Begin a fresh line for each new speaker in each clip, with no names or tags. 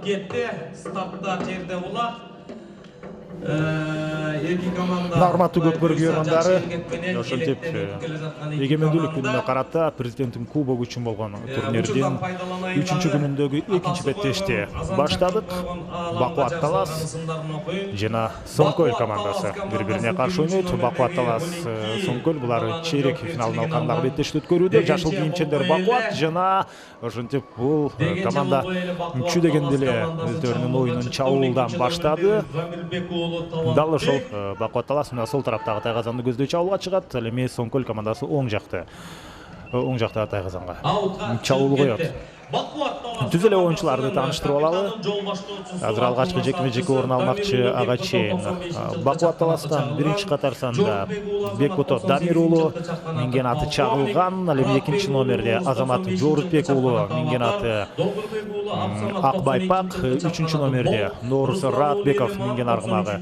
кетті. Стартта жерде болат. Эки команда
Норматтуу көкбөр күйөрмандары ошентип эгемендүүлүк күнүнө карата президенттин кубогу үчүн болгон турнирдин 3-күнүндөгү экинчи беттешти баштадык. Бакубат Талас жана Соңкөл командасы бири-бирине каршы ойнойт. Бакубат Талас Соңкөл булар чейрек финалын алкандагы беттешти өткөрүүдө. Жашыл кийимчендер Бакубат жана ошентип бул команда үчүү дегенде эле өздөрүнүн оюнун чабуулдан баштады. Дал ошол Бакубат Талас мына сол тараптагы Тайгазанды көздөй чабуулга чыгат. Ал эми Соңкөл командасы оң жакта Тайгазанга чабуул коет. Түз эле оюнчуларды тааныштырып алалы. Азыр алгачкы жекме-жеке орун алмакчы ага чейин. Бакубат Таластан биринчи катар санда Бекбото Дамир уулу минген аты чагылган. Ал эми экинчи номерде Азамат Жорутбек уулу минген аты Акбайпак, үчүнчү номерде Норус Раатбеков минген аргымагы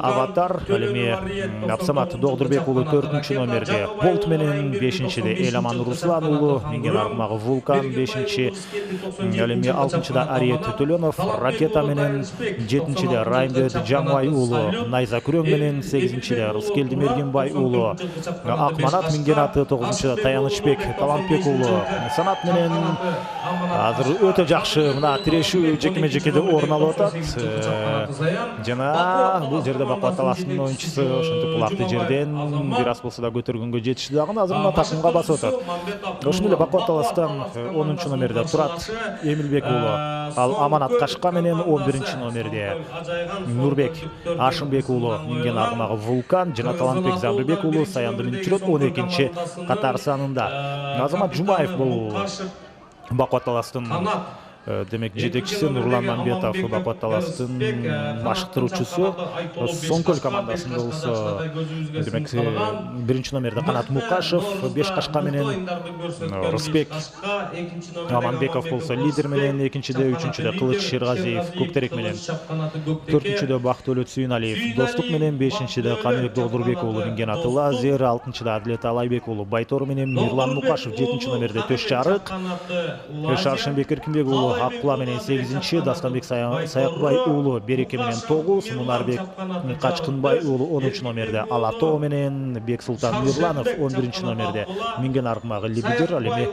Аватар. Ал эми Абсамат Догдурбек уулу төртүнчү номерде Болт менен, бешинчиде Эламан Руслан уулу минген аргымагы Вулкан, бешинчи ал эми алтынчыда Ариет Төлөнов Ракета менен, жетинчиде Райымбет Жамбай уулу Найза Күрөң менен, сегизинчиде Рыскелди Мергенбай уулу Акманат минген аты, тогузунчуда Таянычбек Талантбек уулу Санат менен. Азыр өтө жакшы мына тирешүү жекме-жекеде орун алып атат. Жана бул жерде Бакубат Таластын оюнчусу ошентип булакты жерден бир аз болсо да көтөргөнгө жетишти дагы. Азыр мына такымга басып атат. Ошондой эле Бакубат Таластан 10-чу номерде Турат Эмилбек уулу, ал Аманат Кашка менен 11-чи номерде Нурбек Ашымбек уулу минген аргымагы Вулкан жана Талантбек Замбырбек уулу Саянды менен жүрөт 12-чи катар санында. Азамат Жумаев бул Бакубат Таластын демек жетекчиси, Нурлан Мамбетов Бакубат Таластын машыктыруучусу. Соңкөл командасында болсо демек биринчи номерде Канат Мукашев, 5 кашка менен Рысбек Аманбеков болсо лидер менен, экинчиде, үчүнчүдө Кылыч Шергазиев Көктерек менен, төртүнчүдө Бактыөлөт Сүйүналиев Достук менен, бешинчиде Каныбек Догдурбек уулу минген аты Лазер, алтынчыда Адилет Алайбек уулу Байтор менен, Мирлан Мукашев 7-чи номерде Төш Жарык, Шаршенбек Эркинбек уулу Аккула менен 8-чи, Дастанбек Саякбай уулу Береке менен 9, Мунарбек Качкынбай уулу 10-чу номерде Алатоо менен, Бексултан Мирланов 11-чи номерде минген аргымагы лидер. Ал эми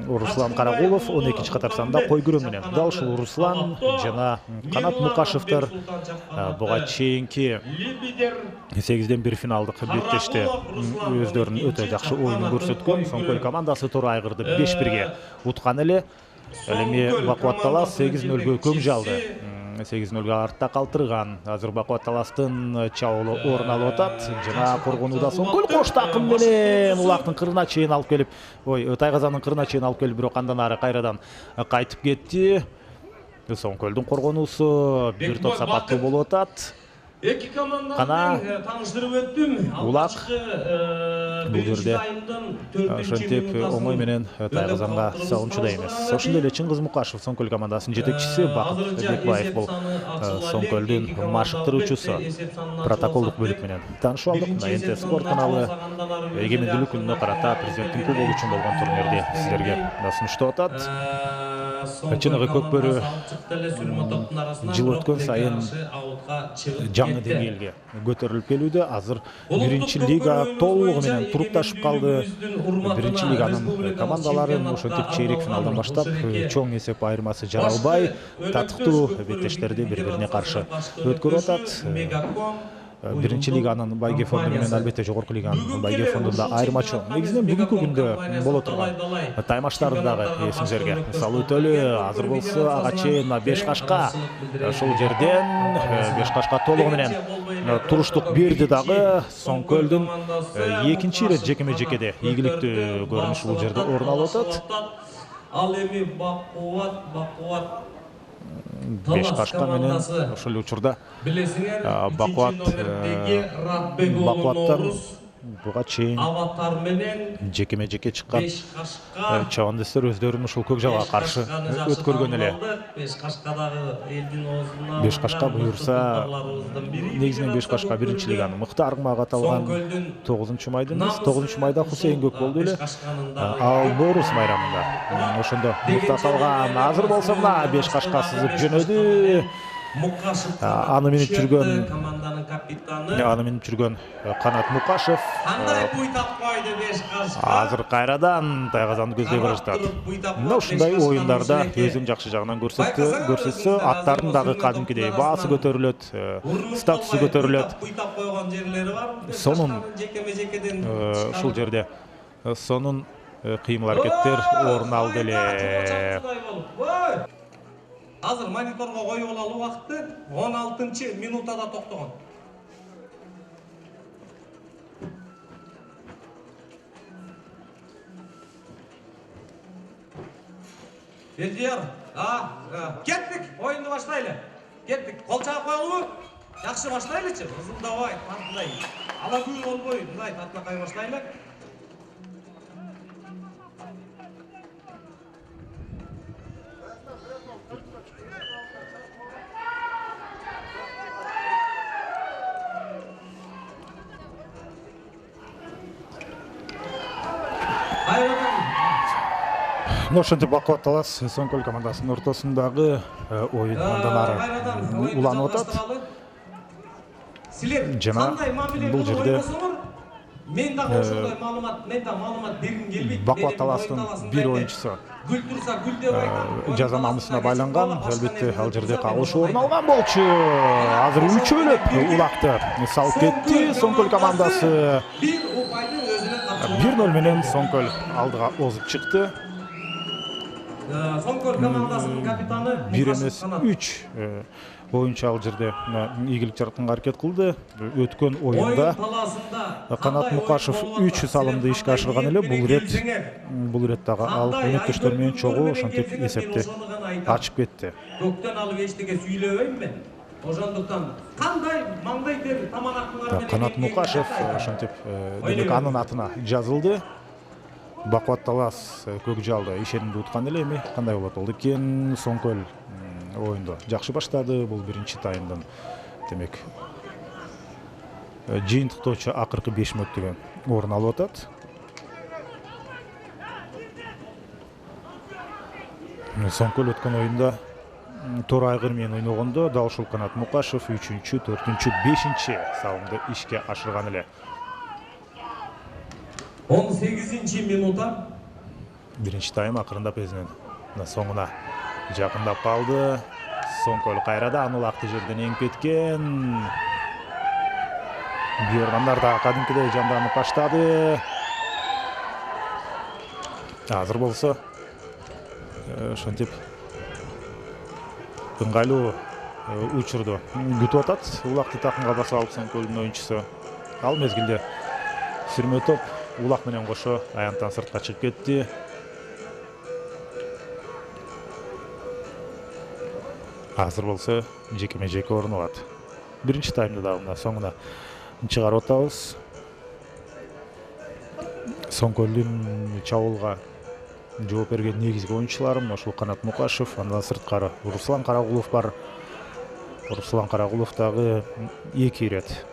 Руслан Карагулов 12-чи катар санда Койгүрөң менен. Дал ушул Руслан жана Канат Мукашевтер буга чейинки 8ден 1 финалдык беттеште өздөрүнүн өтө жакшы оюнун көрсөткөн. Соңкөл командасы Тор Айгырды 5-1-ге уткан эле. Ал эми Бакубат Талас 8-0-гө көңүл алды. 8-0-га артта калтырган. Азыр Бакубат Таластын чабуулу орун алып атат жана коргонууда Соңкөл кош такым менен улактын кырына чейин алып келип, Тайгазандын кырына чейин алып келип, бирок андан ары кайрадан кайтып кетти. Соңкөлдүн коргонуусу бир топ сапаттуу болуп атат.
Эки команданы тааныштырып өттүм.
Улак бул жерде ошентип оңой менен Тайгазанга салымчуда эмес. Ошондой эле Чыңгыз Мукашев Соңкөл командасынын жетекчиси, Бакыт Бекбаев бул Соңкөлдүн машыктыруучусу. Протоколдук бөлүк менен таанышып алдык. Мына НТ Спорт каналы эгемендүүлүк күнүнө карата президенттин кубогу үчүн болгон турнирди сиздерге сунуштап атат. Чыныгы көкбөрү жыл өткөн сайын жаңы деңгээлге көтөрүлүп келүүдө. Азыр биринчи лига толугу менен турукташып калды. Биринчи лиганын командаларын ошентип чейрек финалдан баштап чоң эсеп айырмасы жаралбай татыктуу беттештерди бири-бирине каршы өткөрүп атат. Биринчи лиганын байге фонду менен албетте жогорку лиганын байге фондунда айырма чоң. Негизинен бүгүнкү күндө боло турган таймаштарын дагы эсиңизерге салып өтөлү. Азыр болсо ага чейин 5 кашка ошол жерден 5 кашка толугу менен туруштук берди дагы. Соңкөлдүн экинчи ирет жекеме-жекеде ийгиликтүү көрүнүш бул жерде орун алып атат.
Ал эми Бакубат
5 кашка менен ошол учурда Бакубаттан буга чейин
Аватар менен
жекеме жеке чыккан
5 кашка
чабандестер өздөрүн ушул Көкжалга каршы өткөргөн эле.
5 кашкадагы элдин оозуна
5 кашка буюрса негизинен 5 кашка биринчи лиганын мыкты аргымак аталган 9 майда эмес 9 майда Хусейнбек болду эле. Ал Борус майрамында ошондо мыкты аталган. Азыр болсо мына 5 кашка сызып жөнөдү. Аны минип жүргөн
команданын капитаны.
Аны минип жүргөн Канат Мукашев.
Кандай буй таппайды 5 кашка.
Азыр кайрадан тайгазанды көздөй барышат. Мына ушундай оюндарда өзүн жакшы жагынан көрсөтсө, аттардын дагы кадимкидей баасы көтөрүлөт, статусу көтөрүлөт.
Буй тап койгон жерлери бар.
Сонун
жекеме-жекеден
ушул жерде сонун кыймыл аракеттер орун алды эле.
Азыр мониторго коюп алалы убакытты 16-минутада токтогон. Бердияр, кеттик, оюнду баштайлы. Кеттик, кол чаап коелубу? Жакшы баштайлычы, ызылдабай, тартындай. Ала күн болбой, мындай тартынакай баштайлы.
Ошентип бакытталас Соңкөл командасынын ортосундагы оюн андан ары уланып атат. Жана бул жерде
мен дагы ошондой маалымат бергим келбейт.
Бакытталастын бир оюнчусу
гүл турса гүл деп айтат.
жаза намысына байланган. Албетте ал жерде кагылышуу орун алган болчу. Азыр үчөөлөп улакты салып кетти Соңкөл командасы. 1-0 менен Соңкөл алдыга озуп чыкты.
Соңкөл командасынын капитаны
1 эмес 3 оюнчу ал жерде ийгилик жаратканга аракет кылды. Өткөн оюнда Канат Мукашев 3 салымды ишке ашырган эле. Бул рет дагы ал өнөктөштөр менен чогуу ошентип эсепти ачып кетти.
Көктөн алып эчтеке сүйлөбөйм мен. Ошондуктан кандай маңдай тер таманактыңар менен
Канат Мукашев ошентип демек анын атына жазылды. Бакытталас Көкжалда ишенимди уткан эле, эми кандай болот болду экен. Соңкөл оюнду жакшы баштады бул биринчи таймдын. Демек жыйынтыктоочу акыркы 5 мүнөттөгө орун алып атат. Соңкөл өткөн оюнда Тор Айгыр менен ойногондо дал ушул Канат Мукашев 3-чү, 4-чү, 5-чи салымды ишке ашырган эле.
18-минутта
Биринчи тайм акырындап өзүнүн соңуна жакындап калды. Соңкөл кайрадан улакты жерден эңип кеткен. Буйргандар да кадимкидей жанданып баштады. Азыр болсо ошентип ыңгайлуу учурду күтүп атат. Улакты такымга басып алып Соңкөлдүн оюнчусу. Ал мезгилде сүрмө топ улак менен кошо аянттан сыртка чыгып кетти. Азыр болсо жекеме жеке орун алат. Биринчи таймда дагы мына соңуна чыгарып атабыз. Соңкөлдүн чабуулга жооп берген негизги оюнчулары ошол Канат Мукашев, андан сырткары Руслан Карагулов бар. Руслан Карагулов дагы 2 ирет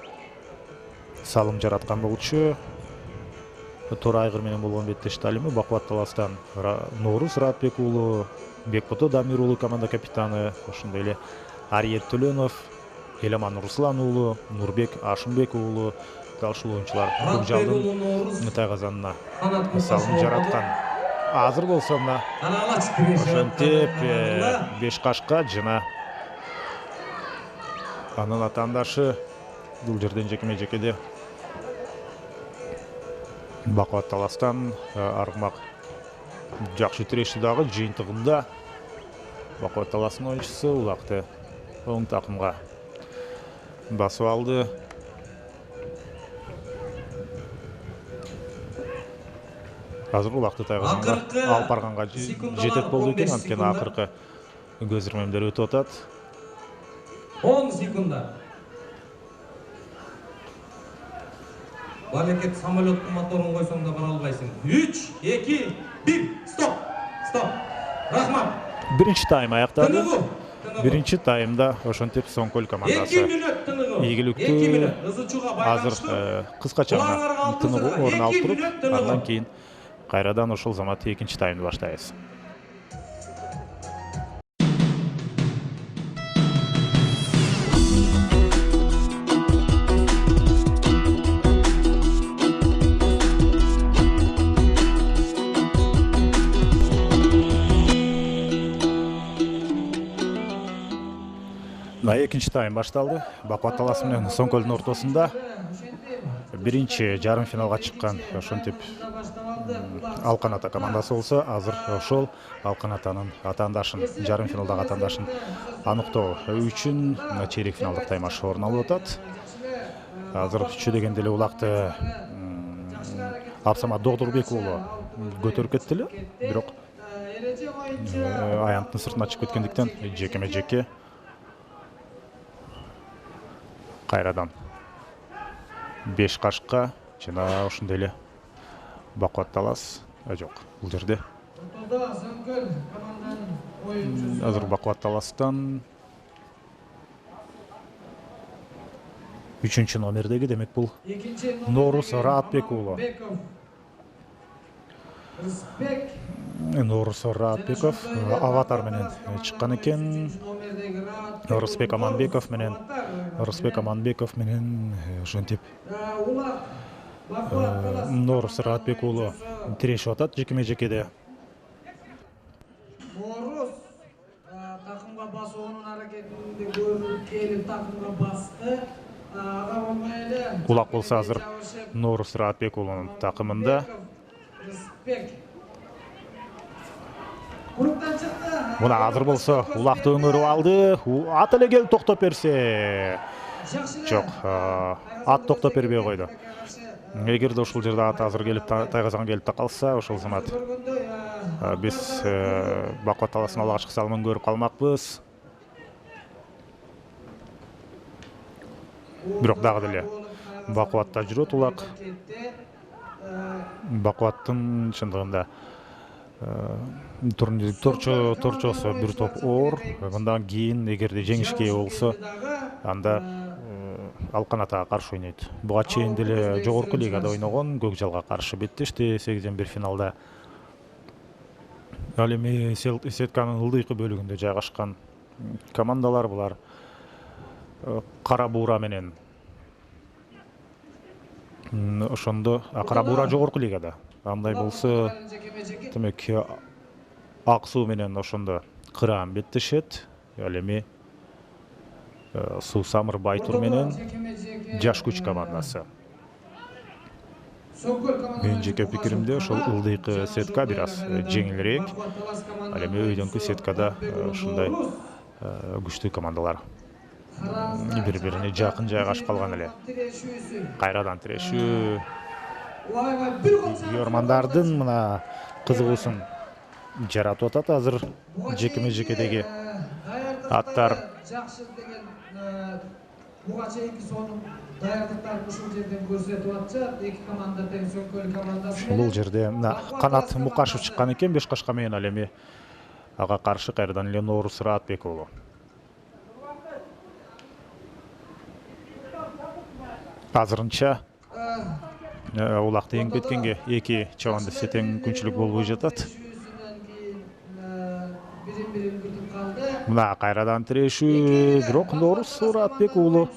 салым жараткан болчу. Тор Айгыр менен болгон беттеш талими Бакытталастан Норус Ратбек уулу, Бекбото Дамир уулу команда капитаны, ошондой эле Ариет Төлөнов, Эламан Руслан уулу, Нурбек Ашымбек уулу дал ушул оюнчулар Көкжалдын тайгазанына салым жараткан. Азыр болсо мына ошентип 5 кашка жана анын атаандашы бул жерден жекеме жекеде Бакытталастан аргымак жакшы тирешти дагы жыйынтыгында Бакытталастын оюнчусу улакты оң такымга басып алды. Азыр улакты тайгазанга алып барганга жетет болду экен, анткени акыркы көз ирмемдер өтүп атат.
10 секунда. Балекет самолеттің моторын қойсаң да бара албайсың. 3, 2, 1, стоп! Стоп! Рахмат!
Биринчи тайм аякталды.
Тынығу!
Биринчи таймда ошентип Соңкөл
2
командасы
минут тынығу! 2
ийгиликтүү
минут! Ызычуға
азыр
байланыштыр.
кыскача гана тыныгуу орун алып туруп,
тынығу.
андан кийин кайрадан ошол замат экинчи таймды баштайбыз. Экинчи тайм башталды. Бакубат таласы менен Соңкөлдүн ортосунда биринчи жарым финалга чыккан ошентип Алкан Ата командасы болсо, азыр ошол Алкан Атанын атаандашын, жарым финалдагы атаандашын аныктоо үчүн чейрек финалдык таймаш орун алып атат. Азыр чүдөгөн деле улакты Абсамат Догдурбек уулу көтөрүп кетти эле, бирок аянттын сыртына чыгып кеткендиктен жекеме-жеке кайрадан 5 кашка жана ошондой эле Бакубат талас жок, бул жерде азыр Бакубат таластан 3-чү номердеги, демек бул Норус Раатбек уулу. Норус Раатбеков аватар менен чыккан экен. Рысбек Аманбеков менен ошентип Норус Раатбек уулу тирешип атат жекеме-жекеде.
Норус такымга басуунун аракетинде көрүлүп келип такымга басты. Ага болмай эле.
Улак болсо азыр Норус Раатбек уулунун такымында. Мына азыр болсо улакты өңөрүп алды. Ат эле келип токтоп берсе. Жок, ат токтоп бербей койду. Эгерде ушул жерде ат азыр келип тайгазан келип такалса, ошол замат биз Бакубат таласынын алгачкы салымын көрүп калмакпыз. Бирок дагы деле Бакубатта жүрөт улак. Бакубаттын чындыгында торчосу бир топ оор. Мындан кийин эгерде жеңишке ээ болсо, анда Алкан Атага каршы ойнойт. Буга чейин деле жогорку лигада ойногон, Көкжалга каршы беттешти 8-1 финалда. Ал эми сетканын ылдыйкы бөлүгүндө жайгашкан командалар булар. Кара Буура менен ошондо Кара Буура жогорку лигада. Андай болсо, демек Ак Суу менен ошондо Кыраан беттешет. Ал эми Суу Самыр Байтур менен Жаш күч командасы. Менин жеке пикиримде ошол ылдыйкы сетка бир аз жеңилирээк. Ал эми өйдөнкү сеткада ушундай күчтүү командалар бири-бирине жакын жайгашып калган эле. Кайрадан тирешүү. Йормандардын мына кызыгуусун жаратып атат азыр жекеме-жекедеги аттар. Буга чейинки сонун даярдыктарын ушул жерден көрсөтүп атышат. Эки команда тең Соңкөл командасы. Бул жерде Канат Мукашев чыккан экен 5 кашка менен, ал эми ага каршы кайрадан эле Норус Раатбек уулу. Азырынча улакты эңип кеткенге эки чабанды тең күнчүлүк болбой жатат. Мына кайрадан тирешүү, бирок Норус Раатбек уулу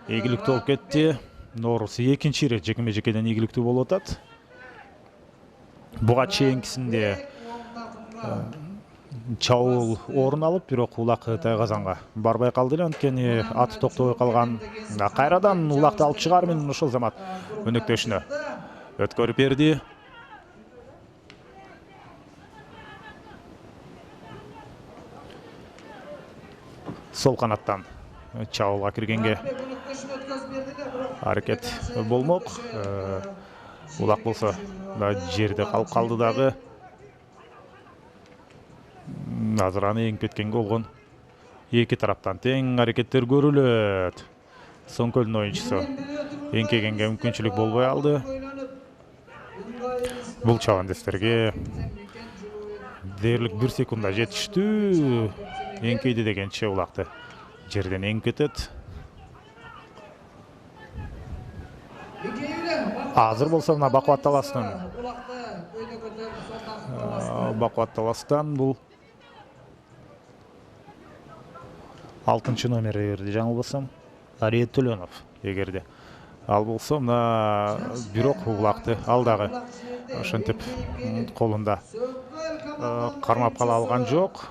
ийгиликтүү болуп кетти. Норус экинчи ирет жекеме-жекеден ийгиликтүү болуп атат. Буга чейинкисинде чабуул орун алып, бирок улак тайгазанга барбай калды эле, анткени аты токтобой калган. Кайрадан улакты алып чыгаар менен ошол замат өнөктөшүнө өткөрүп берди. Сол канаттан чабуулга киргенге аракет болмок. Улак болсо жерде калып калды дагы. Азыр аны эңип кеткенге болгон эки тараптан тең аракеттер көрүлөт. Соңкөлдүн оюнчусу эңкегенге мүмкүнчүлүк болбой алды. Бул чабандестерге дээрлик 1 секундда жетиштүү. Эңкейди дегенче улакты жерден эңип кетет. Азыр болсо мына Бакубат Таластын Бакубат Таластан бул 6 номер эгерде жаңылбасам Ариет Төлөнов эгерде. Ал болсо мына бирок улакты ал дагы ошентип колунда кармап кала алган жок.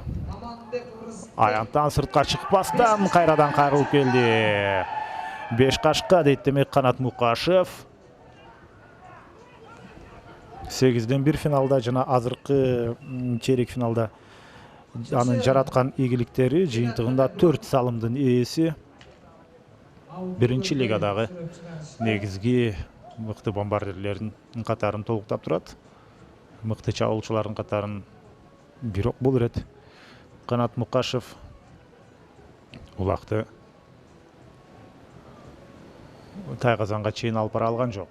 Аянттан сыртка чыкпастан кайрадан кайрылып келди. 5 кашка дейт демек Канат Мукашев. 8-ден 1 финалда жана азыркы чейрек финалда анын жараткан ийгиликтери жыйынтыгында 4 салымдын ээси. Биринчи лигадагы негизги мыкты бомбардирлердин катарын толуктап турат. Мыкты чабуулчулардын катарын. Бирок бул ирет Канат Мукашев улакты тайгазанга чейин алып бара алган жок.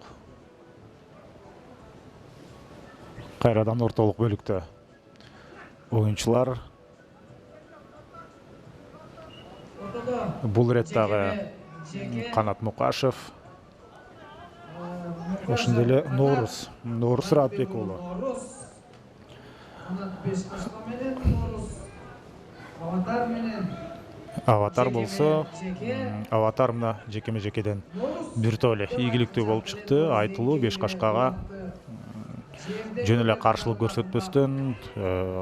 Кайрадан ортолук бөлүктө оюнчулар бул ирет дагы Канат Мукашев, ошондой эле Норус Радбек уулу. Аватар болсо, Аватар мына жекеме-жекеден бир топ эле ийгиликтүү болуп чыкты. Айтылуу 5 кашкага жөн эле каршылык көрсөтпөстөн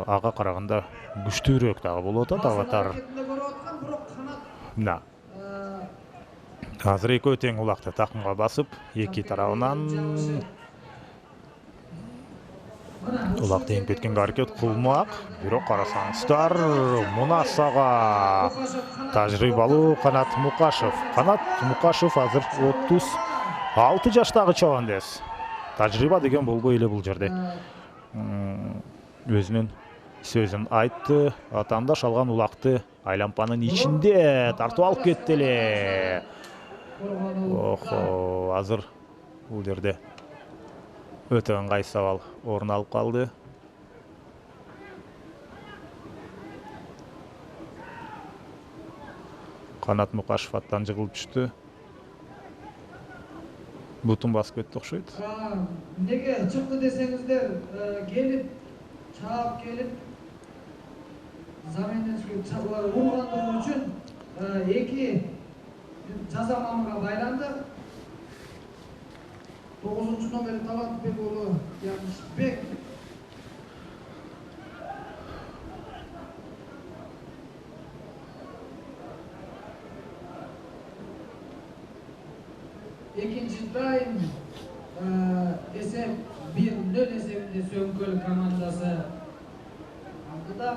ага караганда күчтүүрөөк дагы болуп атат Аватар. Мына азыр экөө тең улакты такымга басып, эки тарабынан улакты эңип кеткенге аракет кылмак. Бирок карасаңыздар, мунасага тажрыйбалуу Канат Мукашев. Канат Мукашев азыр 36 жаштагы чабандес. Тажрыйба деген болбой эле бул жерде. Өзүнүн сөзүн айтты. Атамдаш алган улакты айлампанын ичинде тартып алып кетти эле. Охо, азыр бул жерде өтө ыңгай сабал орун алып калды. Канат Мукашев аттан жыгылып түштү. Бутун басып кетти окшойт.
Неге чыкты десеңиздер, келип, чаап келип, заменечке ургандыгы үчүн эки жаза мамыга байланды. 9 номер Талантбек уулу Ямишбек. Экинчи тайм эсеп 1-0 эсебинде Сөңкөл командасы алдыда.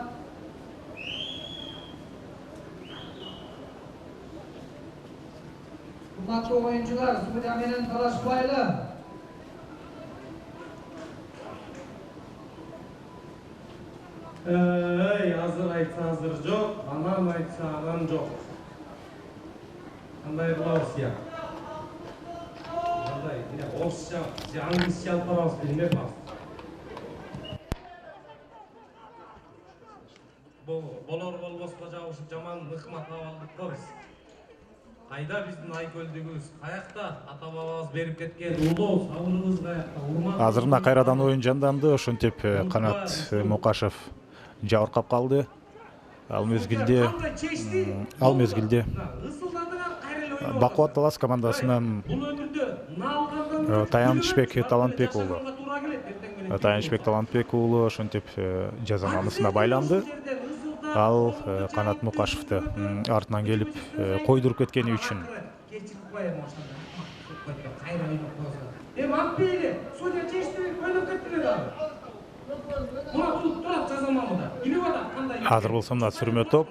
Кымбаттуу оюнчулар, студия менен талашпайлы.
Азыр айтса азыр жок, анан айтса анан жок. Кандай кылабыз я? Кандай, орусча, англисче алып барабыз, билбеп атабыз. Болор болбоско жабышып жаман ыкмат абалдык да биз. Кайда биздин айкөлдүгүбүз, каякта ата бабабыз берип кеткен улуу сабырыбыз каякта, урмат.
Азыр мына кайрадан оюн жанданды, ошентип Канат Мукашев жабыркап калды. Ал мезгилде Бакубат Талас командасынан Таянычбек Талантбек уулу. Таянычбек Талантбек уулу ошентип жаза мамысына байланды. Ал Канат Мукашевти артынан келип койдуруп кеткени үчүн азыр болсо мына сүрмө топ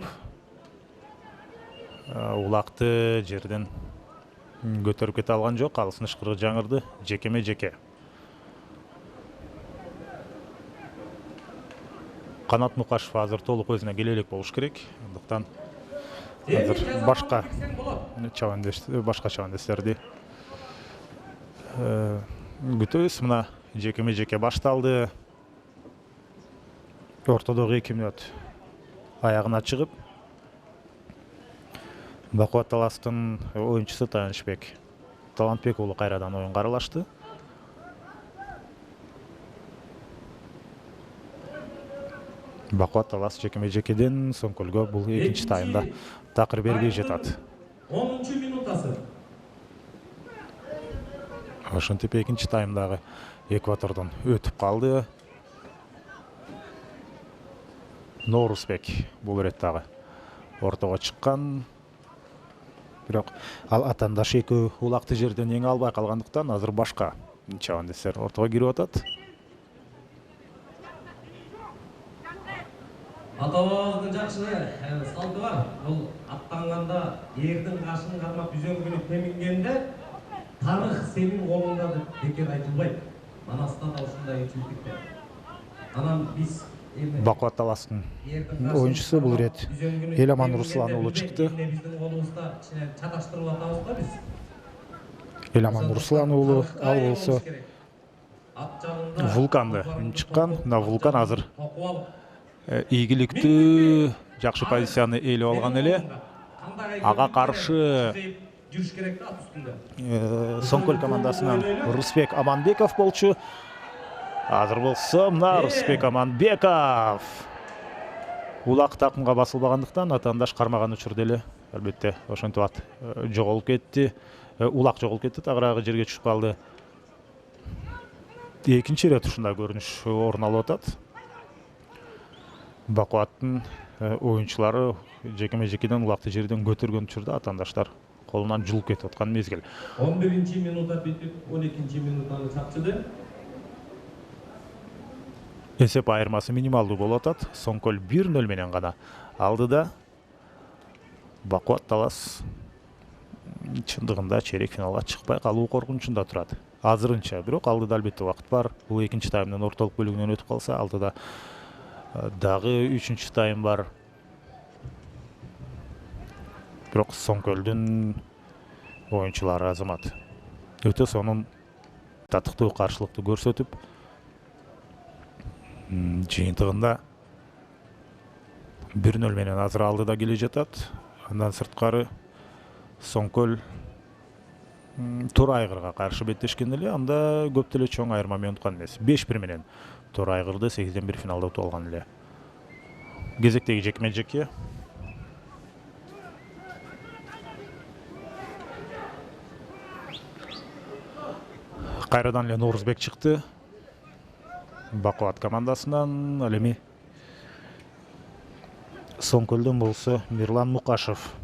улакты жерден көтөрүп кете алган жок. Алысын ышкыры жаңырды, жекеме-жеке. Канат Мукашев азыр толук өзүнө келе элек болуш керек. Андыктан азыр башка чабандештерди күтөбүз. Мына жекеме жеке башталды. Ортодогу 2 мүнөт аягына чыгып, Бакубат Таластын оюнчусу Таянычбек Талантбек уулу кайрадан оюнга аралашты. Бакубат Талас жекеме жекеден Соңкөлгө бул экинчи таймда такыр бербей жатат.
10 минутасы.
Ошентип экинчи таймдагы Экватордон өтүп калды. Норусбек бул реттагы ортого чыккан. Бирок ал атандаш экөө улакты жерден эң албай калгандыктан азыр башка чабандештер ортого кирип атат.
Ата-бабабыздын жакшы салты бар. Бул аттанганда эрдин кашын кармап үзөңгүнү темингенде тарых сенин колуңда деп бекер айтылбайт. Манаста да ушундай инчилдик бар. Анан биз
Бакубат Таластын оюнчусу бул ирет Эламан Руслан уулу чыкты.
Биздин колубузда кичине чаташтырып атабыз да биз.
Эламан Руслан уулу ал болсо Вулканды чыккан. Мына Вулкан азыр ийгиликтүү жакшы позицияны ээлеп алган эле. Ага каршы
жүрүш керек да ат үстүндө.
Соңкөл командасынан Русбек Аманбеков болчу. Азыр болсо мына Русбек Аманбеков улак такымга басылбагандыктан атаандаш кармаган учурда эле албетте ошентип ат жоголуп кетти. Улак жоголуп кетти, тагыраагы жерге түшүп калды. Экинчи ирет ушундай көрүнүш орун алып атат. Бакубаттын оюнчулары жекеме жекеден улакты жерден көтөргөн учурда атаандаштар колунан жулуп кетип аткан мезгил.
11 минутта бүтүп 12 минуттаны чапчыды.
Эсеп айырмасы минималдуу болуп атат. Соңкөл 1-0 менен гана алдыда. Бакубат Талас чындыгында чейрек финалга чыкпай калуу коркунучунда турат. Азырынча, бирок алдыда албетте убакыт бар. Бул экинчи таймдын ортолук бөлүгүнөн өтүп калса, алдыда дагы 3-чү тайм бар. Бирок Соңкөлдүн оюнчулары Азамат өтө сонун татыктуу каршылыкты көрсөтүп, жыйынтыгында 1-0 менен азыр алдыда келе жатат. Андан сырткары Соңкөл Тор Айгырга каршы беттешкен эле, анда көп деле чоң айырма менен уткан эмес. 5-1 менен Тор Айгырды 8-1 финалда утуп алган эле. Кезектеги жекме жеке кайрадан эле Норузбек чыкты. Бакубат командасынан ал эми Соңкөлдөн болсо Мирлан Мукашев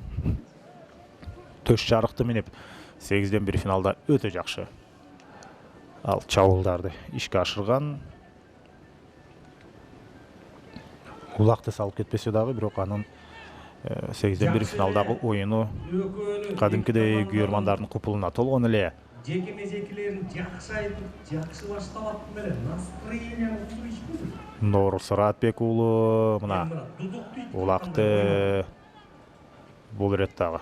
төш жарыкты минип 8-1 финалда өтө жакшы ал чабуулдарды ишке ашырган. Улакты салып кетпесе дагы, бирок анын 8-1 финалдагы оюну кадимкидей күйөрмандардын купулуна толгон эле.
Жекеме-жекелерин жакшы айтып, жакшы баштап аттым эле. Настроение уйшпу.
Норус Ратбек уулу мына улакты бул ирет дагы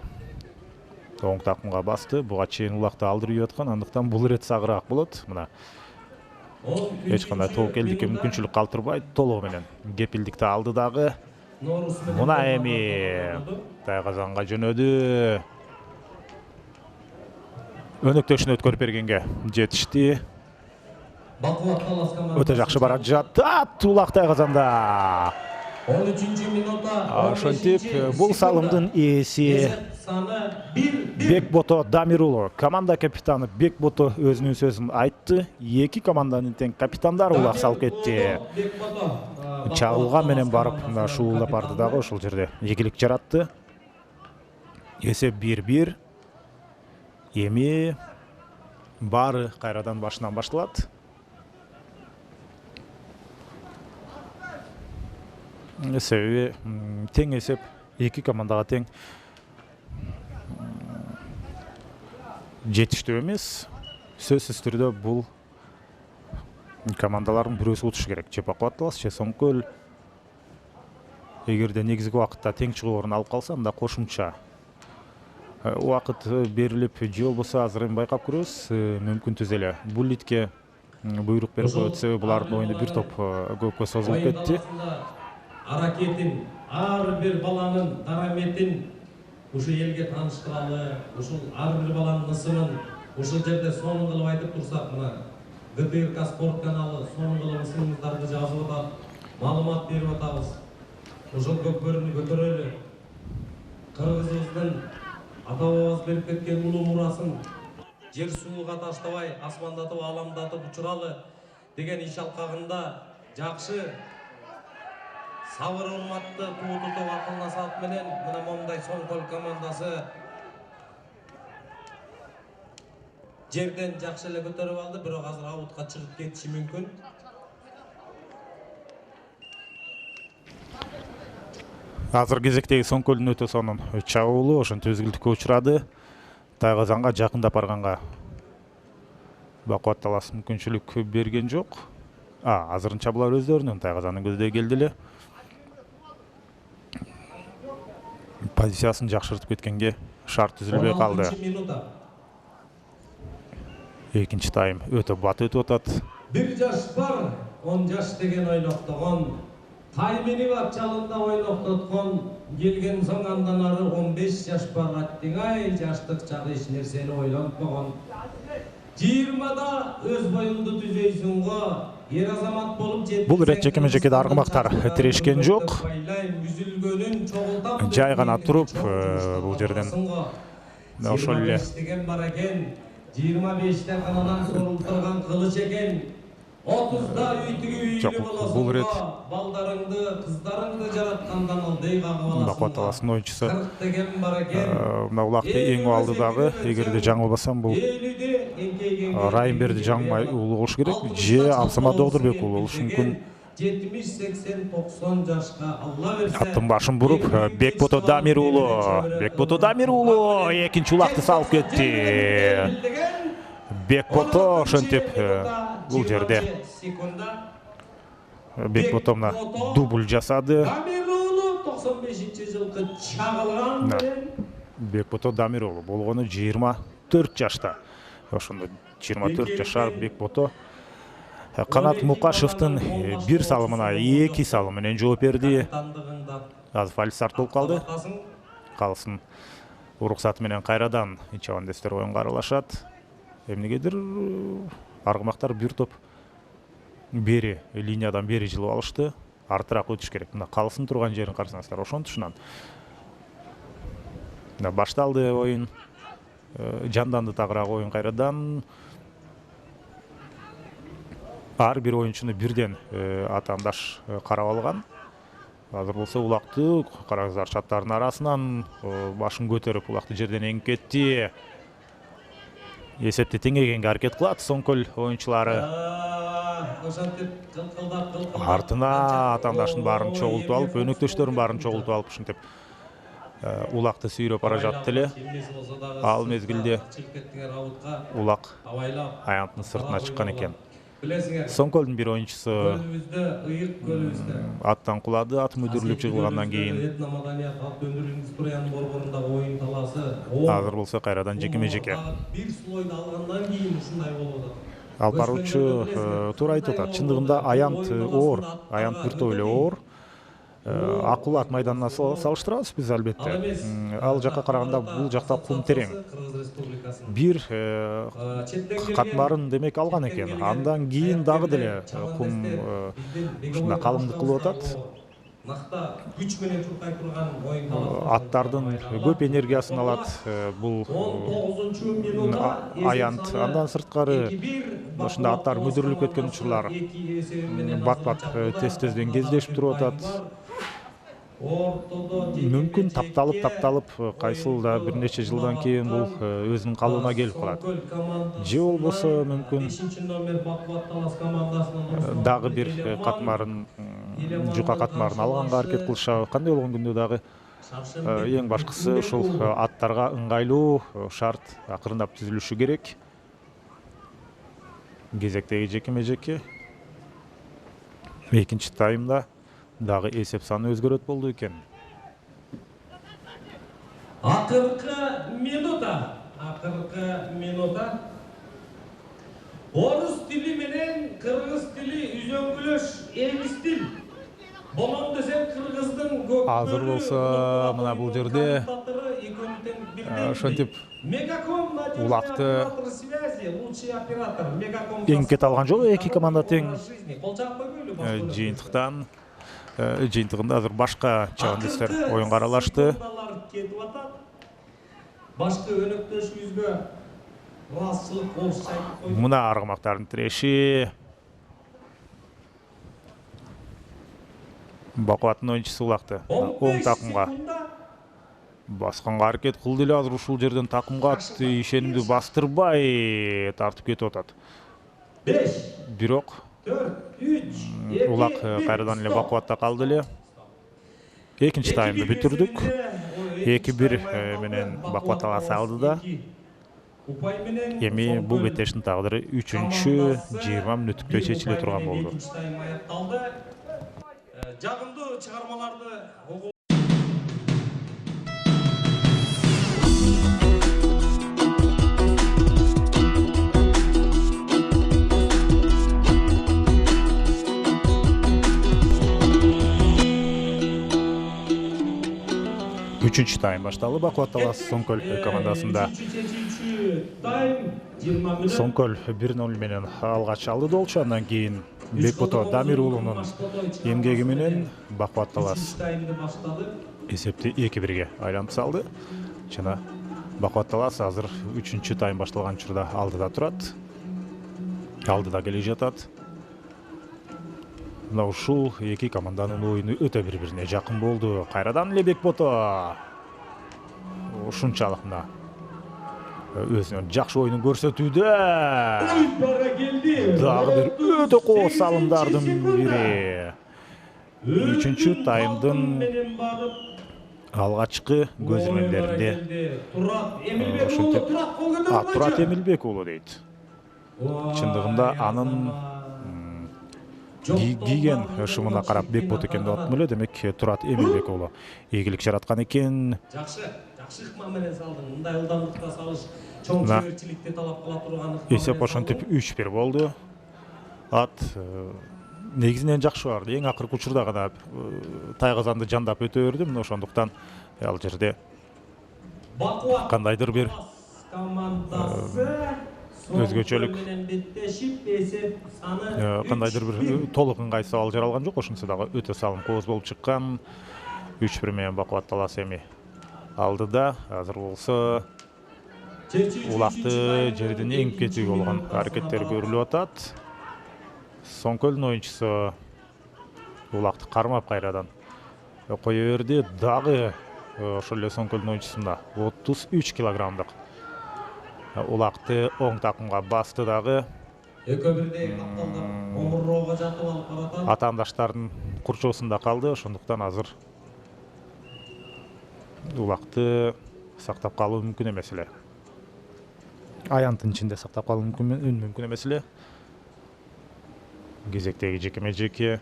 оң такымга басты. Буга чейин улакты алдырып аткан, андыктан бул ирет сагыраак болот. Мына эч кандай тобокелдикке мүмкүнчүлүк калтырбайт, толугу менен кепилдикти алды дагы. Мына эми тайгазанга жөнөдү. Өнөктөшүн өткөрүп бергенге жетишти. Өтө жакшы барат жатат улак тайгазанда.
13-минутта
ошентип бул салымдын ээси Бекбото Дамир уулу, команда капитаны Бекбото өзүнүн сөзүн айтты. Эки команданын тең капитандары улак салып кетти. Чагылган менен барып шуулдап барды дагы ошол жерде ийгилик жаратты. Эсеп 1-1. Эми баары кайрадан башынан башталат. Себеби тең эсеп эки командага тең жетиштүү эмес. Сөзсүз түрдө бул командалардын бирөөсү утушу керек. Же Бакубат Талас, же Соңкөл. эгерде негизги убакытта тең чыгуу орун алып калса, анда кошумча убакыт берилип, же болбосо азыр эми байкап көрөбүз, мүмкүн түз эле Буллитке буйрук берип коет, себеби булардын оюнда бир топ көпкө созулуп кетти.
Аракетин, ар бир баланын дараметин ушу элге тааныштыралы, ушул ар бир баланын ысымын ушул жерде сонун кылып айтып турсак, мына ГТРК спорт каналы сонун кылып ысымыңыздарды жазып атат, маалымат берип атабыз. Ушул көкбөрүнү көтөрөлү. Кыргызыбыздын ата бабабыз берип кеткен улуу мурасын жер сууга таштабай, асмандатып, ааламдатып учуралы деген иш алкагында жакшы сабыр урматты туу тутуп акыл насаат менен мына момундай Соңкөл командасы жерден жакшы эле көтөрүп алды, бирок азыр аутка чыгып кетиши мүмкүн.
Азыр кезектеги Соңкөлдүн өтө сонун чабуулу ошентип үзгүлтүккө учурады. Тайгазанга жакындап барганга Бакубат-Талас мүмкүнчүлүк берген жок. Азырын чабуулар өздөрүнүн Тайгазандын көздөй келди эле. Позициясын жакшыртып кеткенге шарт түзүлбөй калды. Экинчи тайм өтө бат өтүп атат.
1 жаш бар, 10 жаш деген ойноктогон. Таймени бар чалында ойноктоткон. Келген соң андан ары 15 жаш бар. Аттиңай жаштык чагы эч нерсени ойлонбогон. 20да өз боюңду түзөйсүң го. Ер азамат болуп жетти.
Бул ирет жекеме-жекеде аргымактар тирешкен жок. Жай гана туруп, бул жерден ошол эле
25-те канадан сорултурган кылыч экен. 30да үйтүгү болосуң.
Бул ирет
балдарыңды, кыздарыңды жараткандан алдый кагып аласың.
Бакубат-Таластын ойунчусу.
40 деген бар экен.
Мына улакты эң алды дагы, эгерде жаңылбасам бул Райымберди жаңмай уулу болуш керек. Же Абсамат Догдурбек уулу болушу мүмкүн.
70, 80, 90 жашка Алла берсе.
Аттын башын буруп, Бекбото Дамир уулу. Бекбото Дамир уулу экинчи улакты салып кетти. Бекбото ошентип бул жерде Бекбото мына дубль жасады.
Дамир уулу 95-жылкы чагылган.
Бекбото Дамир уулу болгону 24 жашта. Ошондо 24 жашар Бекбото Канат Мукашевдин бир салымына 2 салым менен жооп берди. Азыр фальстарт болуп калды. Калсын уруксаты менен кайрадан чабандестер оюнга аралашат. Эмнегедир аргымактар бир топ бери линиядан бери жылып алышты. Артыраак өтүш керек. Мына калсын турган жерин карасаңыздар, ошонтушунан башталды оюн. Жанданды тагыраак оюн кайрадан. Ар бир оюнчуну бирден атаандаш карап алган. Азыр болсо улакты караңыздар, чаптардын арасынан башын көтөрүп улакты жерден эңип кетти. Эсепти теңегенге аракет кылат Соңкөл оюнчулары. Артына атаандашын баарын чогултуп алып, өнөктөштөрүн баарын чогултуп алып ушинтип улакты сүйрөп бара жатты эле. Ал мезгилде улак аянттын сыртына чыккан экен. Соңкөлдүн бир оюнчусу аттан кулады, ат мүдүрүлүп жыгылгандан кийин. Азыр болсо кайрадан жекеме-жеке. Алып баруучу туура айтып атат. Чындыгында аянт оор, аянт бир топ эле оор. Акулат майданына салыштырабыз биз албетте. Ал жакка караганда бул жакта кум терең. Бир катмарын демек алган экен. Андан кийин дагы деле кум ушундай калыңдык кылып атат. Күч менен чуркай турган оюн талаасы. Аттардын көп энергиясын алат. Бул 19-чу минутта аянт. Андан сырткары ушундай аттар мүдүрүлүп кеткен учурлар бат-бат тез-тезден кездешип туруп атат. Мүмкүн тапталып кайсыл да бир нече жылдан кийин бул өзүнүн калыбына келип калат. Же болбосо мүмкүн дагы бир катмарын, жука катмарын алганга аракет кылышабы. Кандай болгон күндө дагы эң башкысы ушул аттарга ыңгайлуу шарт акырындап түзүлүшү керек. Кезектеги жекеме-жеке экинчи таймда дагы эсеп саны өзгөрөт болду экен.
Акыркы минута. Орус тили менен кыргыз тили үзөңгүлөш эми стил. Болом десем кыргыздын көк
Азыр болсо мына бул жерде ошентип улакты эңкет алган жок, эки команда тең жыйынтыгында азыр башка чабандестер оюнга аралашты.
Башка өнөктөшүбүзгө ырасчылык болушу айтып койду.
Мына аргамактардын тиреши. Бакубаттын оюнчусу улакты. Оң такымга басканга аракет кылды эле, азыр ушул жерден такымга ишенимди бастырбай тартып кетип атат.
5,
Бирок
4, 3,
улак кайрадан эле бакубатта калды эле. Экинчи таймды бүтүрдүк. 2-1 менен бакубат талаасы алды да. Эми бул беттештин тагдыры 3-20 мүнөттүктө чечиле турган болду.
Жагымдуу чыгармаларды
Үчүнчү тайм башталды. Бакубат талаасы Соңкөл командасында. Соңкөл 1-0 менен алга чалды болчу. Андан кийин Бекбото Дамир уулунун эмгеги менен Бакубат талаас эсепти 2-1 айлантып салды. Жана Бакубат талаас азыр 3-чү тайм башталган учурда алдыда турат. Алдыда келе жатат. Мына ушул эки команданын оюну өтө бири-бирине жакын болду. Кайрадан эле Бекбото ушунчалык мына өзүнүн жакшы оюнун көрсөтүүдө. Дагы бир өтө кооз салымдардын бири. 3-чү таймдын алгачкы көзөмөлдөрүндө Турат Эмилбек уулу дейт. Чындыгында анын кийген шымына карап Бекбот экен деп атам эле. Демек Турат Эмилбек уулу ийгилик жараткан экен.
Жакшы ыкма менен салдың. Мындай ылдамдыкта салыш чоң чеберчиликти талап кыла турган.
Эсеп ошентип 3-1 болду. Ат негизинен жакшы барды. Эң акыркы учурда гана тайгазанды жандап өтө берди. Мына ошондуктан ал жерде кандайдыр бир өзгөчөлүк кандайдыр бир толук ыңгай сабал жаралган жок. Ошонсо дагы өтө салым кооз болуп чыккан. 3-1 менен Бакубат талаас эми алдыда. Азыр болсо улакты жерден эңип кетүүгө болгон аракеттер көрүлүп атат. Соңкөлдүн оюнчусу улакты кармап кайрадан кое берди. Дагы ошол эле Соңкөлдүн оюнчусунда 33 килограммдык улакты оң такымга басты дагы.
Экөө бирдей капталдар омурроого жатып алып баратат.
Атаандаштардын курчоосунда калды. Ошондуктан азыр улакты сактап калуу мүмкүн эмес эле. Аянттын ичинде сактап калуу мүмкүн эмес эле. Кезектеги жекеме-жеке.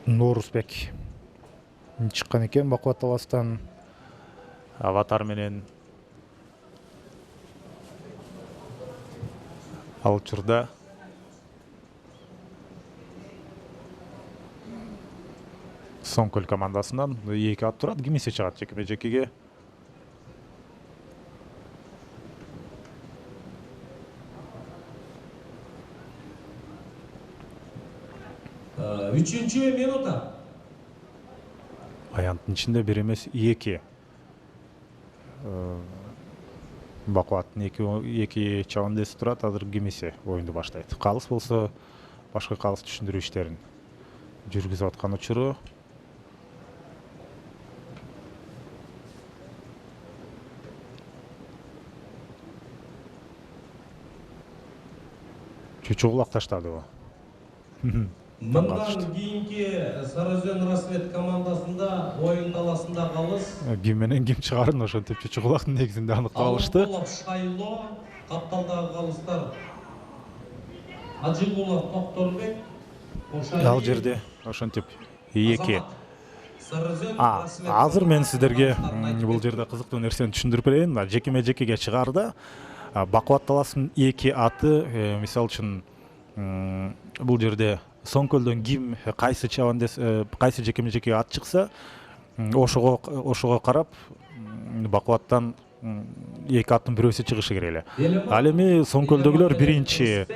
Норузбек чыккан экен Бакубат талаастан. Аватар менен ал учурда Соңкөл командасынан 2 ат турат. Кимисе чыгат жекеме-жекеге.
Үчүнчү минута.
Аянттын ичинде бир эмес 2. Бакубаттын эки чабандеси турат. Азыр кимисе оюнду баштайт. Калыс болсо башка калыс түшүндүрүү иштерин жүргүзүп аткан учуру. Чучугулак таштады бу.
Мындан кийинки Сарыөзөн Рассвет командасында оюн талаасында калыс.
Ким менен ким чыгарын ошентип чучугулактын негизинде аныктап алышты.
Шайлоо, капталдагы калыстар Ажыгулов Токторбек.
Ал жерде ошентип 2. Азыр мен сіздерге бул жерде кызыктуу нерсени түшүндүрүп берейин. Жекеме-жекеге чыгаарда Бакубат таластын 2 аты, мисалы үчүн бул жерде Соңкөлдөн ким кайсы чабан кайсы жекеме-жекеге ат чыкса, ошого карап Бакубаттан 2 аттын бирөөсү чыгышы керек эле. Ал эми Соңкөлдөгүлөр биринчи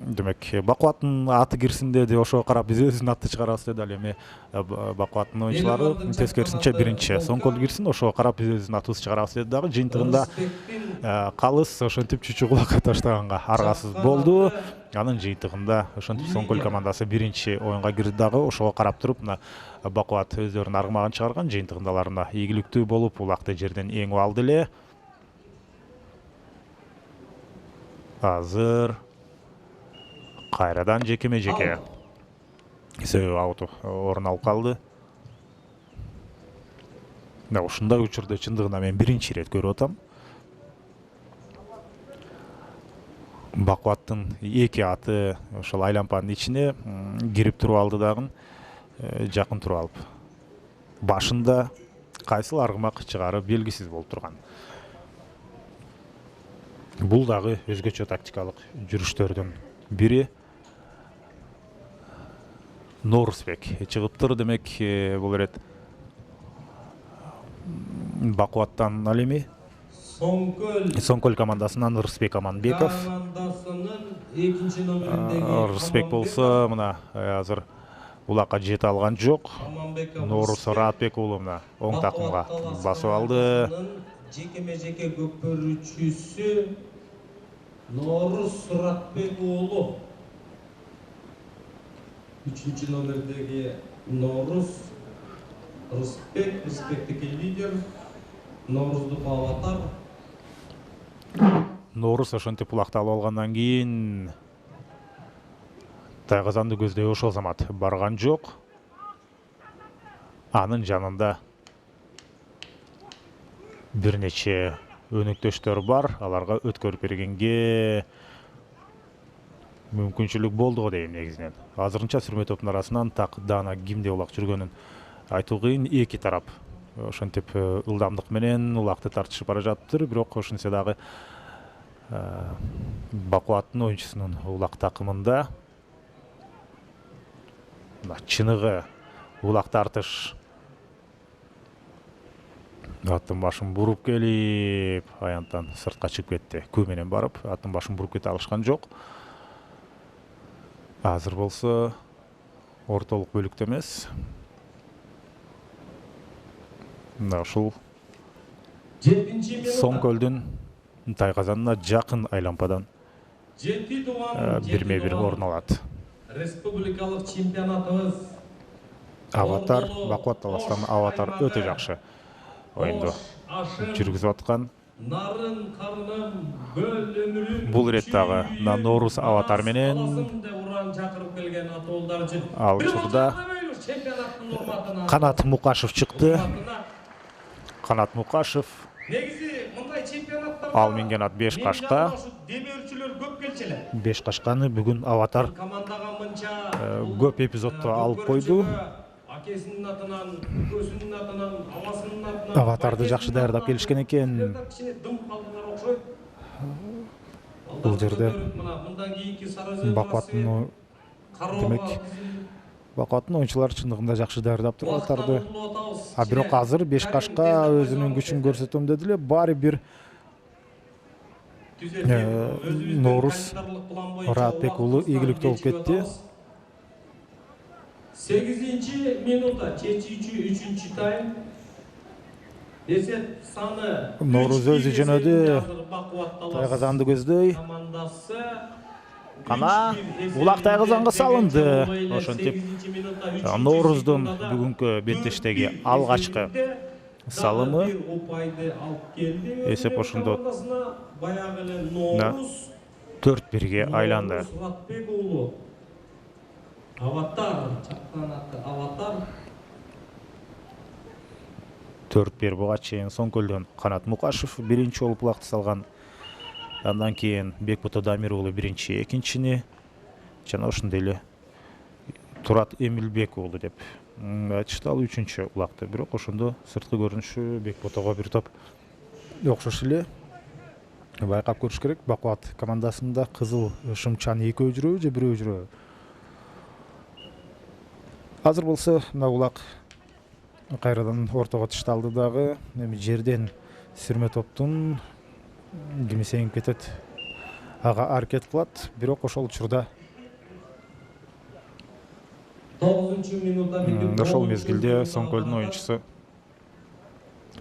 демек Бакубаттын аты кирсин деди, ошого карап биз өзүбүздүн атты чыгарабыз деди. Ал эми Бакубаттын оюнчулары тескерисинче биринчи Соңкөл кирсин, ошого карап биз өзүбүздүн атыбызды чыгарабыз деди дагы. Жыйынтыгында калыс ошентип чүчү кулакка таштаганга аргасыз болду. Анын жыйынтыгында ошентип Соңкөл командасы биринчи оюнга кирди дагы. Ошого карап туруп мына Бакубат өздөрүнүн аргымагын чыгарган. Жыйынтыгында алар мына ийгиликтүү болуп улакты жерден эңип алды эле. Азыр кайрадан жекеме-жеке. Себеби аут орун алып калды. Ушундай учурда чындыгында мен биринчи ирет көрүп атам. Бакубаттын 2 аты ошол айлампанын ичине кирип туруп алды дагы, жакын туруп алып. Башында кайсыл аргымак чыгары белгисиз болуп турган. Бул дагы өзгөчө тактикалык жүрүштөрдүн бири. Норусбек чыгыптыр, демек бул ирет Бакубаттан ал эми Соңкөл командасынан Рысбек Аманбеков. Рысбек болсо мына азыр улакка жете алган жок. Норус Ратбек уулу мына оң такымга басып алды.
Жекеме-жеке көпөрүүчүсү Норус Ратбек уулу. 3 номердеги Норус Рысбектики лидер. Норусдук Аватар.
Норус ошентип улакты алып алгандан кийин Тайгазанды көздөй ошол замат барган жок. Анын жанында бир нече өнөктөштөр бар. Аларга өткөрүп бергенге мүмкүнчүлүк болду го дейм негизинен. Азырынча сүрмө топтун арасынан так даана кимде улак жүргөнүн айтуу кыйын. 2 тарап ошентип ылдамдык менен улакты тартышып бара жатыптыр. Бирок ошентсе дагы Бакубаттын оюнчусунун улак такымында чыныгы улак тартыш. Аттын башын буруп келип, аянттан сыртка чыгып кетти. Күү менен барып, аттын башын буруп кете алышкан жок. Азыр болсо ортолук бөлүктө эмес. Ушул Соңкөлдүн Тайгазанына жакын айлампадан 1-1 орун алат.
Республикалык чемпионатыбыз
Аватар, Бакубат таластан Аватар өтө жакшы оюнду жүргүзүп аткан.
Нарын карным бөл өмүрүм.
Бул ирет дагы Норус Аватар менен
чакырып келген атуулдарчы.
Ал учурда Канат Мукашев чыкты. Канат Мукашев.
Негизи мындай чемпионаттарда
Ал минген ат 5 кашка.
Демөөрчүлөр көп келчеле.
5 кашканы бүгүн Аватар
Командага мынча
көп эпизоддо алып койду.
Акесинин атынан, көзүнүн атынан, авасынын атынан
Аватарды жакшы даярдап келишкен экен.
Дым калдылар окшойт.
Бул жерде
мындан кийинки Сарыөзөн
Бакубаттын демек Бакубаттын оюнчулары чындыгында жакшы даярдап туруп Аватарды. Бирок азыр 5 кашка өзүнүн күчүн көрсөтөм деди эле. Баары бир Норус Ратбек уулу ийгиликтүү болуп кетти.
8 минута чечүүчү 3-чү тайм. Эсеп саны
Норус өзү жөнөдү. Тайгазанды көздөй. Кана улак Тайгазанга салынды. Ошентип Норуздун бүгүнкү беттештеги алгачкы салымы. Эсеп ошондо 4-1 айланды.
Аватар, чактанаты Аватар.
4-1 буга чейин Соңкөлдөн Канат Мукашев биринчи болуп улакты салган. Андан кийин Бекбото Дамир уулу биринчи, экинчини жана ошондой эле Турат Эмилбек уулу деп айтышты. Ал үчүнчү улакты. Бирок ошондо сырткы көрүнүшү Бекботого бир топ окшош эле. Байкап көрүш керек. Бакубат командасында кызыл шымчан экөө жүрөбү же бирөө жүрөбү? Азыр болсо мына улак кайрадан ортого ташталды дагы. Эми жерден сүрмө топтун кими сеңип кетет. Ага аракет кылат, бирок ошол учурда
9-минутта
ошол мезгилде Соңкөлдүн оюнчусу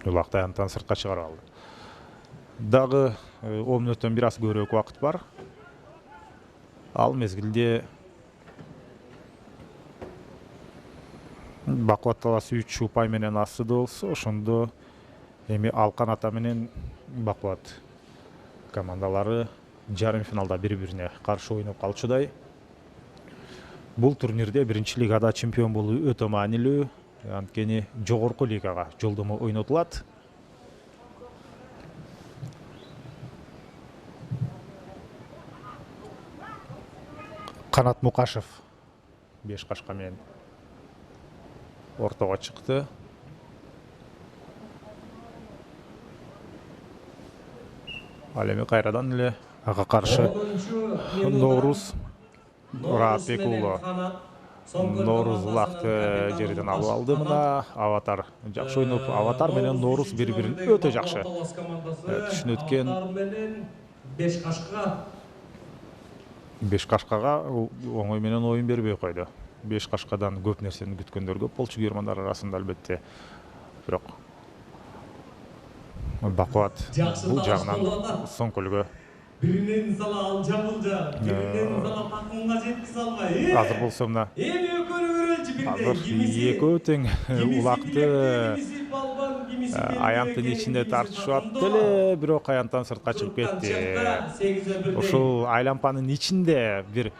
улакты аянттан сыртка чыгарып алды. Дагы 10 мүнөттөн бир аз көбүрөөк убакыт бар. Ал мезгилде Бакубат талаасы 3 упай менен астыда болсо, ошондо эми Алкан Ата менен Бакубат командалары жарым финалда бири-бирине каршы ойноп калчудай. Бул турнирде биринчи лигада чемпион болуу өтө маанилүү, анткени жогорку лигага жолдомо ойнотулат. Канат Мукашев 5 кашка менен ортого чыкты. Ал эми кайрадан эле ага каршы Ноорус Раатбек уулу Ноорус улакты жерден алып алды. Мына Аватар жакшы ойноп, Аватар менен Ноорус бири-бирин өтө жакшы түшүнөткөн. 5 кашкага оңой менен оюн бербей койду. 5 кашкадан көп нерсени күткөндөр көп болчу германдар арасында албетте. Бирок Бакубат бул жагынан Соңкөлгө
биринен сала ал жабылжа, биринен сала такымга жеткизе албай.
Азыр болсо мына
Эми экөөнү көрөлчү бирден.
азыр экөө тең улакты аянттын ичинде тартышып атты эле, бирок аянттан сыртка чыгып кетти. Ошол айлампанын ичинде бир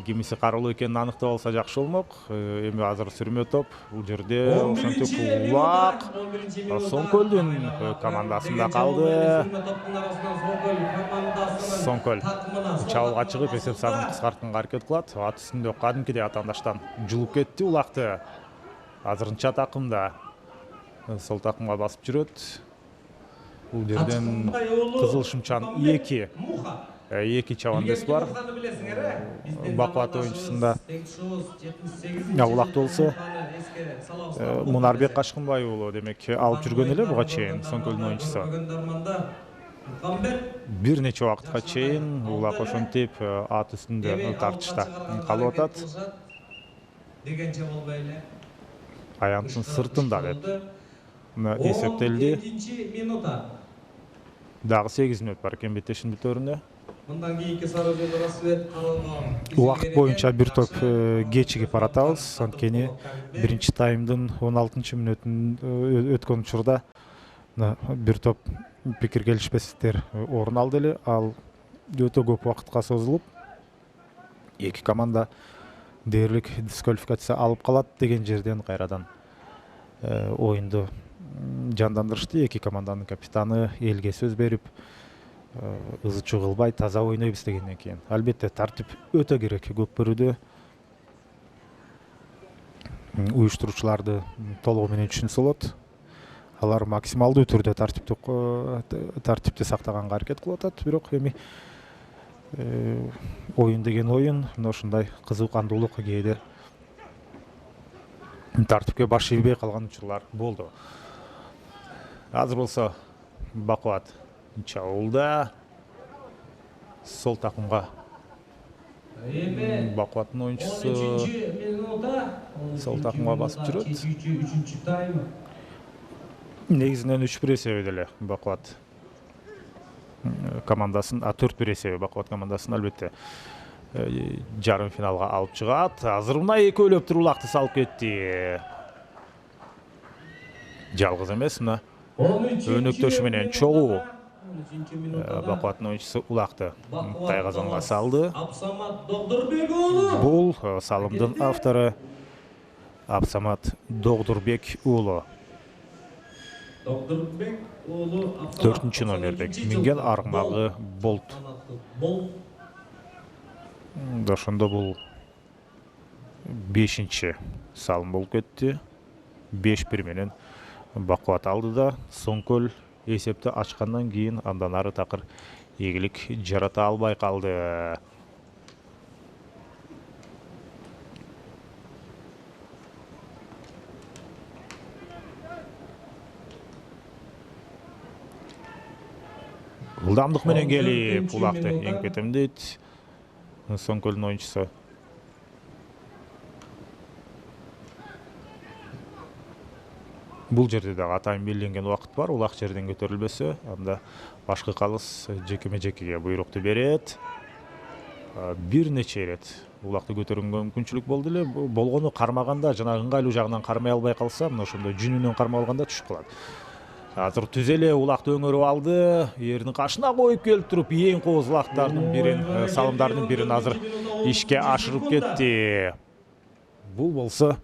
кимиси карылуу экенин аныктап алса жакшы болмок. Эми азыр сүрмө топ, бул жерде ошентип улак Соңкөлдүн командасында калды. Соңкөл чабуулга чыгып эсеп санын кыскартканга аракет кылат. Ат үстүндө кадимкидей атаандаштан жулуп кетти улакты. Азырынча такымда сол такымга басып жүрөт. Бул жерден кызыл шымчан 2 чабандес бар. Бакубат оюнчусунда улакты болсо Мунарбек Кашкынбай уулу демек алып жүргөн эле буга чейин Соңкөлдүн оюнчусу. Бир нече убакытка чейин улак ошентип ат үстүндө тартышта калып атат. Дегенче болбой эле. Аянттын сыртында деп эсептелди. Дагы 8 мүнөт бар экен беттешин бүтөрүнө. Мындан кийинки сарыжылы рассвет каралган. Убакыт боюнча бир топ кечигип баратабыз, анткени биринчи таймдын 16-мүнөтүн өткөн учурда бир топ пикир келишпестиктер орун алды эле. Ал өтө көп убакытка созулуп, эки команда дээрлик дисквалификация алып калат деген жерден кайрадан оюнду жандандырышты. Эки команданын капитаны элге сөз берип, ызычуу кылбай таза ойнойбуз дегенден кийин. Албетте тартип өтө керек. Көп бөрүдө уюштуруучуларды толугу менен түшүнсө болот. Алар максималдуу түрдө тартипти сактаганга аракет кылып атат. Бирок эми оюн деген оюн, мына ушундай кызуу кандуулук кээде тартипке баш ийбей калган учурлар болду. Азыр болсо Бакубат чабуулда сол такымга Бакубаттын оюнчусу сол такымга басып жүрөт. Негизинен 3-1 эсеби эле Бакубат командасын, 4-1 эсеби Бакубат командасын албетте жарым финалга алып чыгат. Азыр мына экөөлөп туруп улакты салып кетти. Жалгыз эмес, мына өнөктөшү менен чогуу Бакубаттын оюнчусу улакты тайгазанга салды. Бул салымдын автору Абсамат Догдурбек уулу.
Токтурбек уулу
4-номерде минген аргмагы Болт. Ошондо бул 5-чи салым болуп кетти. 5-1 менен Бакубат алды да Соңкөл эсепти ачкандан кийин андан ары такыр ийгилик жарата албай калды. Ылдамдык менен келип улакты эңип кетем дейт Соңкөлдүн оюнчусу. Бул жерде дагы атайын белгиленген убакыт бар. Улак жерден көтөрүлбөсө, анда башкы калыс жекеме-жекеге буйрукту берет. Бир нече ирет улакты көтөрүүгө мүмкүнчүлүк болду эле. Болгону кармаганда жана ыңгайлуу жагынан кармай албай калса, мына ошондой жүнүнөн кармап алганда түшүп калат. Азыр түз эле улакты өңөрүп алды. Эрдин кашына коюп келип туруп, эң кооз улактардын бирин, салымдардын бирин азыр ишке ашырып кетти. Бул болсо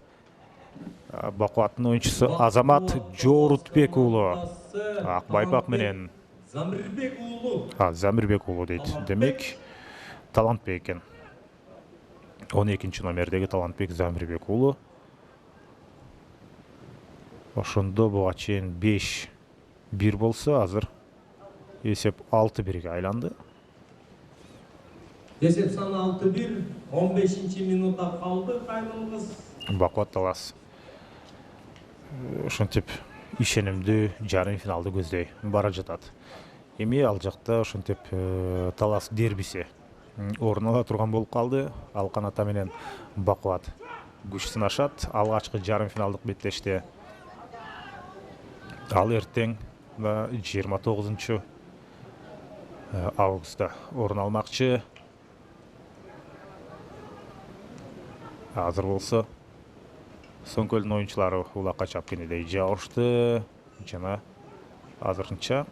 Бакубаттын оюнчусу Азамат Жорутбек уулу. Акбайпак менен
Замирбек уулу.
Замирбек уулу дейт. Демек, Талантбек экен. 12-чи номердеги Талантбек Замирбек уулу. Ошондо буга чейин 5-1 болсо, азыр эсеп 6-1ге айланды.
Эсеп саны 6-1, 15-чи минутта калды кайрылгыс.
Бакубат Талас ошентип ишенимдүү жарым финалды көздөй бара жатат. Эми ал жакта ошентип Талас дербиси орун ала турган болуп калды. Алкан ата менен Бакубат күч сынашат алгачкы жарым финалдык беттеште. Ал эртең 29 августта орун алмакчы. Азыр болсо Соңкөлдүн оюнчулары улакка чап кенедей жабышты жана азырынча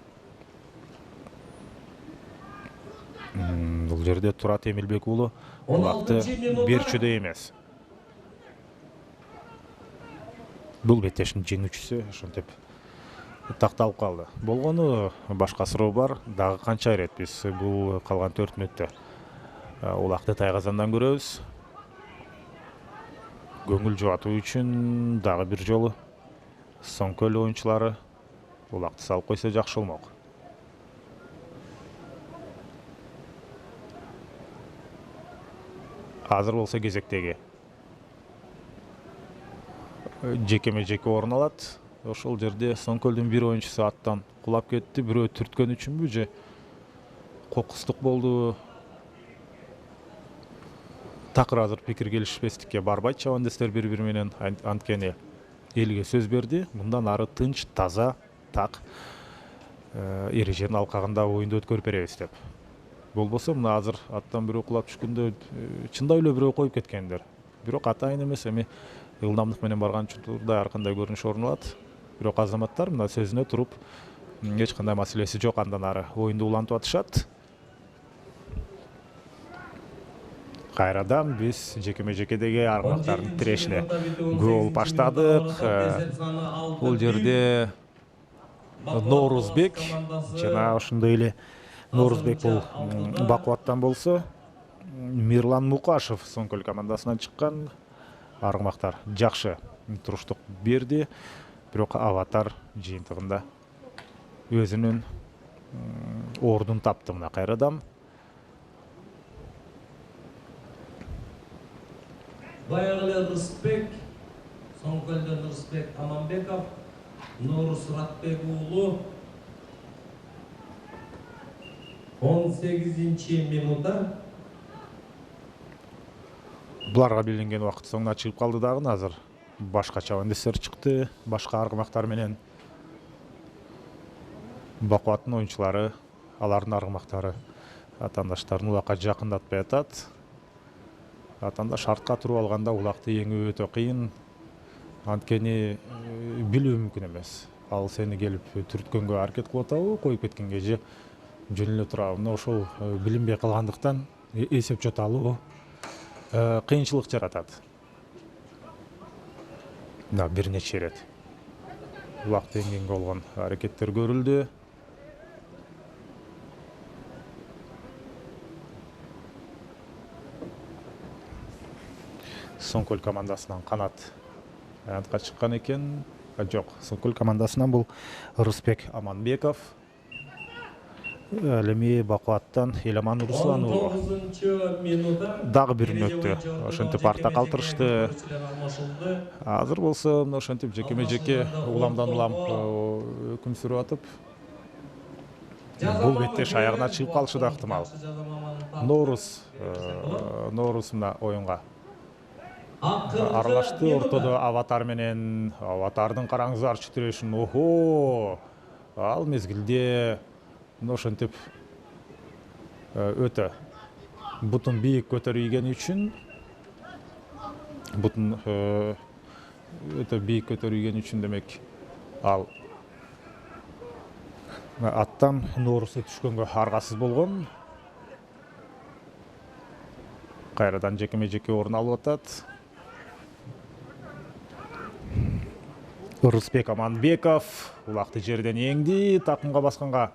бул жерде Турат Эмилбек уулу улакты берчүдөй эмес. Бул беттештин жеңүүчүсү ошентип такталып калды. Болгону башка суроо бар. Дагы канча ирет биз бул калган 4 мүнөттө улакты тайгазандан көрөбүз. Көңүл жубатуу үчүн дагы бир жолу Соңкөл оюнчулары улакты салып койсо жакшы болмок. Азыр болсо кезектеги жекеме-жеке орун алат. Ошол жерде Соңкөлдүн бир оюнчусу аттан кулап кетти. Бирөө түрткөн үчүнбү же кокустук болду? Такыр азыр пикир келишпестикке барбайт чабандестер бири-бири менен, анткени элге сөз берди. Мындан ары тынч, таза, так эреженин алкагында оюнду өткөрүп беребиз деп. Болбосо мына азыр аттан бирөө кулап түшкөндө чындап эле бирөө коюп кеткендер. Бирок атайын эмес, эми ылдамдык менен барган учурда ар кандай көрүнүш орун алат. Бирок азаматтар мына сөзүнө туруп, эч кандай маселеси жок, андан ары оюнду улантып атышат. Кайрадан биз жекеме-жекедеги аргымактардын тирешине күбө болуп баштадык. Бул жерде Ноорузбек жана ошондой эле Ноорузбек бул Бакубаттан болсо, Мирлан Мукашев Соңкөл командасынан чыккан. Аргымактар жакшы туруштук берди, бирок Аватар жыйынтыгында өзүнүн ордун тапты мына кайрадан.
Баягыле Рысбек, Соңкөлдөн Рысбек Аманбеков, Норус Ратбек уулу 18-чи минутта.
Буларга белгиленген убакыт соңуна чыгып калды дагы. Азыр башка чабандестер чыкты, башка аргымактар менен Бакубаттын оюнчулары, алардын аргымактары атандаштарын улакка жакындатпай атат. Атандаш артка туруп алганда улакты эңүү өтө кыйын, анткени билүү мүмкүн эмес. Ал сени келип түрткөнгө аракет кылып атабы, коюп кеткенге же жөн эле турабы. Ошол билинбей калгандыктан эсеп жото алуу кыйынчылык жаратат. Бир нече ирет убакыттан кийинки болгон аракеттер көрүлдү. Соңкөл командасынан канат аянтка чыккан экен. Жок, Соңкөл командасынан бул Рысбек Аманбеков. Элеми Бакуаттан Эламан Руслан уулу.
19 минутта
Дагы бир өттү. Ошентип артта калтырышты. Азыр болсо ошентип жекеме-жеке уламдан улам өкүм сүрүп атып, бул беттеш аягына чыгып калышы да ыктымал. Ноорус мына оюнга аралашты. Ортодо Аватар менен Аватардын караңыздар чүтүрөшүн. Охо! Ал мезгилде ошентип өтө бутун бийик көтөрүлгени үчүн, бутун өтө бийик көтөрүлгени үчүн демек ал аттан Ноорусу түшкөнгө аргасыз болгон. Кайрадан жекеме-жеке орун алып атат. Рысбек Аманбеков улакты жерден эңди, такымга басканга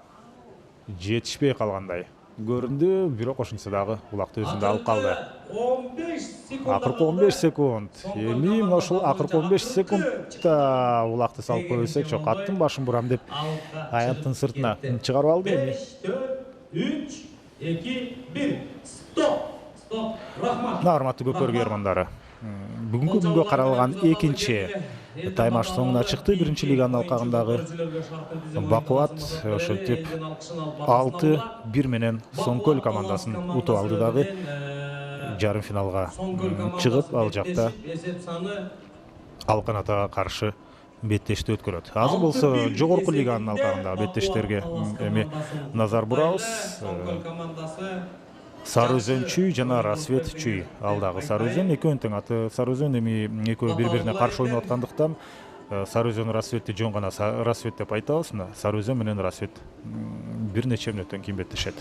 жетишпей калгандай көрүндү, бирок ошентсе дагы улакты өзүндө алып калды. Акыркы 15 секунд. Эми мына ушул акыркы 15 секундта улакты салып койсок, жок, аттын башын бурам деп аянттын сыртына чыгарып алды. Эми
3, 2, 1. Стоп. Рахмат.
Урматтуу көпөр көргөрмандары. Бүгүнкү күнгө каралган экинчи таймаш соңуна чыкты. Биринчи лиганын алкагындагы Бакуат ошентип 6-1 менен Соңкөл командасын утуп алды дагы жарым финалга чыгып, ал жакта Алкан Атага каршы беттешти өткөрөт. Азыр болсо жогорку лиганын алкагындагы беттештерге эми назар бурабыз. Сары Өзөн Чүй жана Рассвет Чүй. Алдагы Сары Өзөн экөөнүн тең аты Сары Өзөн, эми экөө бири-бирине каршы ойноп аткандыктан Сары Өзөн Рассветти жөн гана Рассвет деп айтабыз. Сары Өзөн менен Рассвет бир нече мүнөттөн кийин беттешет.